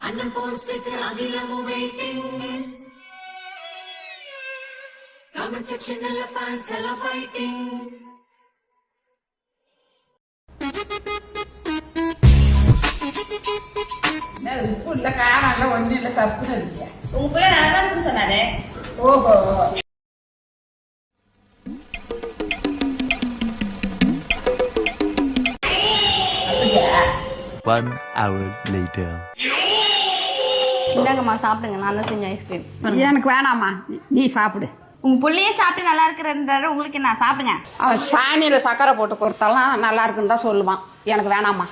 அண்ணன் போஸ்டுக்கு அகிலமும் waiting. Comment செக்ஷன்ல fans எல்லாம் ஃபைட்டிங். உப்பு இல்ல காரம் இல்ல ஒன்னும் இல்ல சப்புன்னு இருக்கு. உங்க பிள்ளை நல்லா இருக்குன்னு சொன்னாரு. ஓஹோ. 1 hour later. இந்தாங்கம்மா சாப்பிடுங்க, நான் தான் செஞ்ச ஐஸ்கிரீம். எனக்கு வேணாமா, நீ சாப்பிடு. உங்க புள்ளையே சாப்பிட்டு நல்லா இருக்கிறன்றாரு, உங்களுக்கு என்ன சாப்பிடுங்க. அவன் சாணியில சக்கரை போட்டு கொடுத்தாலும் நல்லா இருக்குன்னு தான் சொல்லுவான். எனக்கு வேணாமா.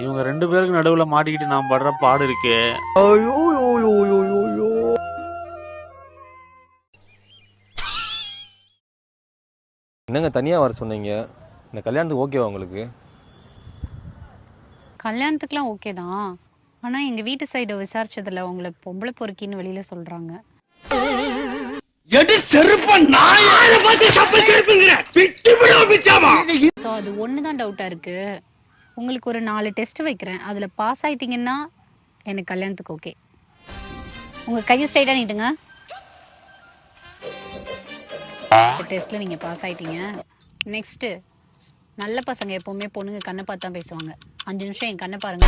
இவங்க ரெண்டு பேருக்கு நடுவுல மாட்டிக்கிட்டு நான் படுற பாடு இருக்கே. என்னங்க தனியா வர சொன்னீங்க? இந்த கல்யாணத்துக்கு ஓகேவா உங்களுக்கு? கல்யாணத்துக்குலாம் ஓகே தான். ஆனால் எங்கள் வீட்டு சைடு விசாரிச்சதில் உங்களை பொம்பளை பொறுக்கின்னு வெளியில் சொல்கிறாங்க. ஸோ அது ஒன்று தான் டவுட்டாக இருக்குது. உங்களுக்கு ஒரு 4 டெஸ்ட் வைக்கிறேன், அதில் பாஸ் ஆகிட்டிங்கன்னா எனக்கு கல்யாணத்துக்கு ஓகே. உங்கள் கையை ஸ்ட்ரைட்டாக நீட்டுங்க. டெஸ்ட்டில் நீங்கள் பாஸ் ஆகிட்டீங்க. நெக்ஸ்ட்டு, நல்ல பசங்க எப்போவுமே பொண்ணுங்க கண்ணை பார்த்து தான் பேசுவாங்க. 5 நிமிஷம் என் கண்ணை பாருங்க.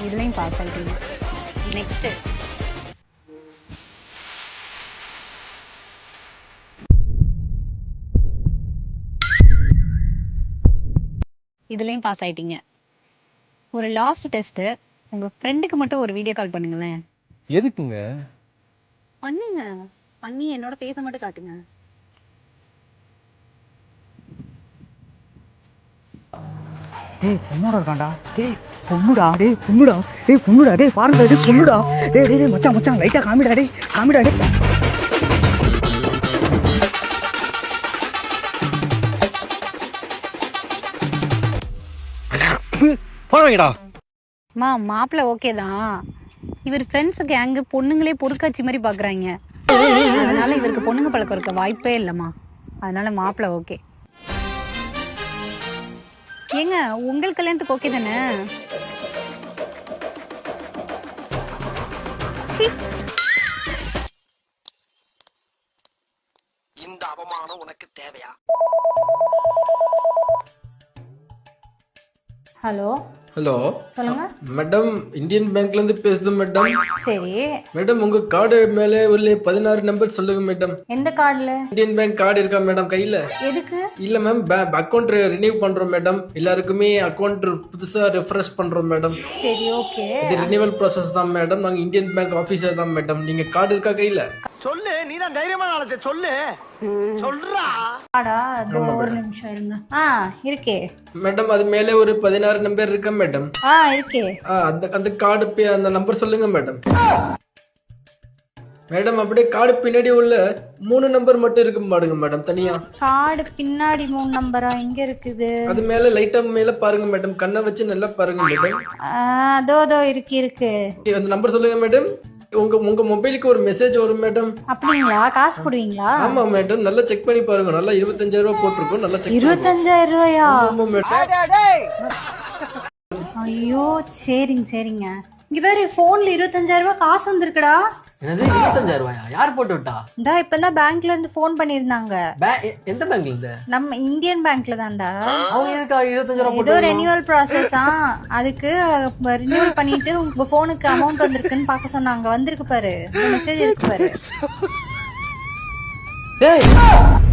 இதுலையும் பாஸ் ஆகிட்டீங்க. நெக்ஸ்ட்டு, இதுலையும் பாஸ் ஆகிட்டீங்க. ஒரு லாஸ்ட் டெஸ்ட்டு, உங்கள் ஃப்ரெண்டுக்கு மட்டும் ஒரு வீடியோ கால் பண்ணுங்களேன். எதுக்குங்க? பண்ணுங்க, பண்ணி என்னோட பேச மட்டும் காட்டுங்க. பொண்ணோட இருக்காண்டா. பொண்ணுடா. பொண்ணுடா. பாருங்க, பொண்ணுடா. மச்சான் லைட்டா காமிடா. போறீங்கடா. மாப்பிள்ள ஓகே தான். இவர் ஃப்ரெண்ட்ஸு கேங்கு பொண்ணுங்களே பொறுக்காட்சி மாதிரி பார்க்குறாங்க. அதனால இவருக்கு பொண்ணுங்க பழக்கம் இருக்க வாய்ப்பே இல்லைம்மா. அதனால மாப்பிள்ள ஓகே. ஏங்க, உங்கள் கல்யாணத்துக்கு ஓகே தானே? இந்த அவமானம் உனக்கு தேவையா? ஹலோ ஹலோ சொல்லுங்க மேடம், இந்தியன் பேங்க்ல இருந்து பேசுது மேடம். சரி, மேடம் உங்க கார்டு மேலே ஒரு 16 நம்பர் சொல்லுங்க மேடம். எந்த கார்டுல? இந்தியன் பேங்க் கார்டு இருக்கா மேடம் கையில? எதுக்கு? இல்ல மேம், அக்கௌண்ட் ரினியூ பண்றோம் மேடம். எல்லாருக்குமே அக்கௌண்ட் புதுசா ரெஃப்ரெஷ் பண்றோம் மேடம். சரி, ஓகே. இது ரினியூவல் ப்ராசஸ் தான் மேடம். நாங்க இந்தியன் பேங்க் ஆபீசர் தான் மேடம். நீங்க கார்டு இருக்கா கையில? சொல்லு, நீ தான் தைரியமான ஆளு, சொல்லு. சொல்றா. ஒரு நிமிஷம் இருங்க. இருக்கே மேடம், அது மேலே ஒரு 16 நம்பர் இருக்கா மேடம்? இருக்கே. அந்த கார்டு அந்த நம்பர் சொல்லுங்க மேடம். மேடம், அப்படியே கார்டு பின்னாடி உள்ள 3 நம்பர் மட்டும் இருக்கு பாருங்க மேடம், தனியா. கார்டு பின்னாடி 3 நம்பரா? எங்க இருக்குது? அது மேல லைட்டா மேல பாருங்க மேடம். கண்ணை வச்சு நல்லா பாருங்க மேடம். அதோ இருக்கு. அந்த நம்பர் சொல்லுங்க மேடம். உங்க மொபைலுக்கு ஒரு மெசேஜ் வரும் மேடம். அப்படிங்களா? காசு போடுவீங்களா? ஆமா மேடம், நல்லா செக் பண்ணி பாருங்க. நல்லா 25,000 ரூபாய் போட்டிருக்கோம். நல்லா செக். 25,000 ரூபாயா? ஆமா மேடம். ஐயோ, சரிங்க. இங்க வேற போன்ல 25,000 ரூபாய் காசு வந்திருக்குடா. என்னது 25,000 ரூபாயா? யார் போட்டு விட்டா? இப்பதான் பேங்க்ல இருந்து போன் பண்ணிருந்தாங்க. எந்த பேங்க்ல இருந்து? நம்ம இந்தியன் பேங்க்ல தான்டா. அவங்க எதுக்கு 25,000 ரூபாய் ஏதோ ரெனியூவல் ப்ராசஸ். அதுக்கு ரினியூவல் பண்ணிட்டு உங்க போனுக்கு அமௌண்ட் வந்திருக்குன்னு பார்க்க சொன்னாங்க. வந்திருக்கு பாரு, மெசேஜ் இருக்கு பாரு.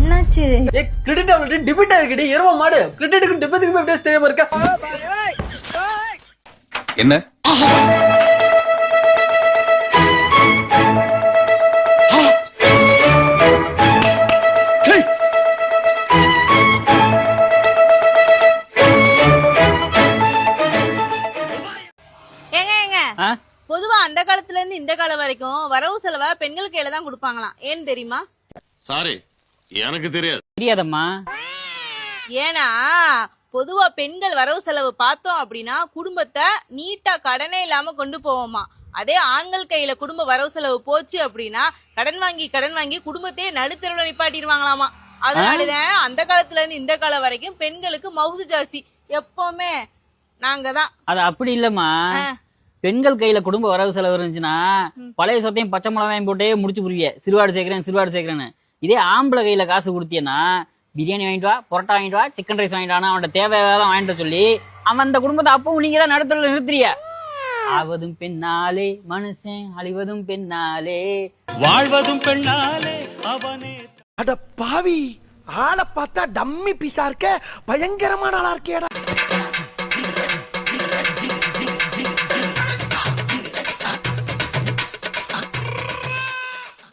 என்னாச்சு? கிரெடிட் அவங்களுக்கு டெபிட் ஆகிடுடி. எருவ மாடு, கிரெடிட்டுக்கு டெபிட்டுக்கு எப்படி தெரியாம இருக்கா? என்ன? பொதுவா அந்த காலத்துல இருந்து இந்த காலம் வரைக்கும் வரவு செலவை பெண்கள் கையில தான் கொடுப்பாங்களாம். ஏன்னு தெரியுமா? சாரி, எனக்கு தெரியாது. தெரியாதம்மா. ஏன்னா பொதுவா பெண்கள் வரவு செலவு பார்த்தோம் அப்படின்னா குடும்பத்தை நீட்டா கடனே இல்லாம கொண்டு போவோமா. அதே ஆண்கள் கையில குடும்ப வரவு செலவு போச்சு அப்படின்னா கடன் வாங்கி குடும்பத்தையே நடுத்தருவுல நிப்பாட்டிடுவாங்களாமா. அதனாலதான் அந்த காலத்துல இருந்து இந்த காலம் வரைக்கும் பெண்களுக்கு மவுசு ஜாஸ்தி. எப்பவுமே நாங்க தான். அது அப்படி இல்லம்மா, பெண்கள் கையில குடும்ப வரவு செலவு இருந்துச்சுன்னா பழைய சொத்தையும் பச்சை மிளகாயும் போட்டே முடிச்சு புரிவிய, சிறுவாடு சேர்க்கிறேன்னு. இதே ஆம்பளை கையில காசு கொடுத்தியன்னா பிரியாணி வாங்கிட்டு வா, பொரோட்டா வாங்கிட்டு வா, சிக்கன் ரைஸ் வாங்கிட்டு வானா அவன்கிட்ட தேவையாதான் வாங்கிட்டு சொல்லி அவன் அந்த குடும்பத்தை அப்பவும் நீங்க தான் நடுத்தருல நிறுத்துறிய. ஆவதும் பெண்ணாலே மனுஷன், அழிவதும் பெண்ணாலே, வாழ்வதும் பெண்ணாலே அவனே. அட பாவி, ஆளை பார்த்தா டம்மி பீஸா இருக்க, பயங்கரமான ஆளா இருக்கேடா.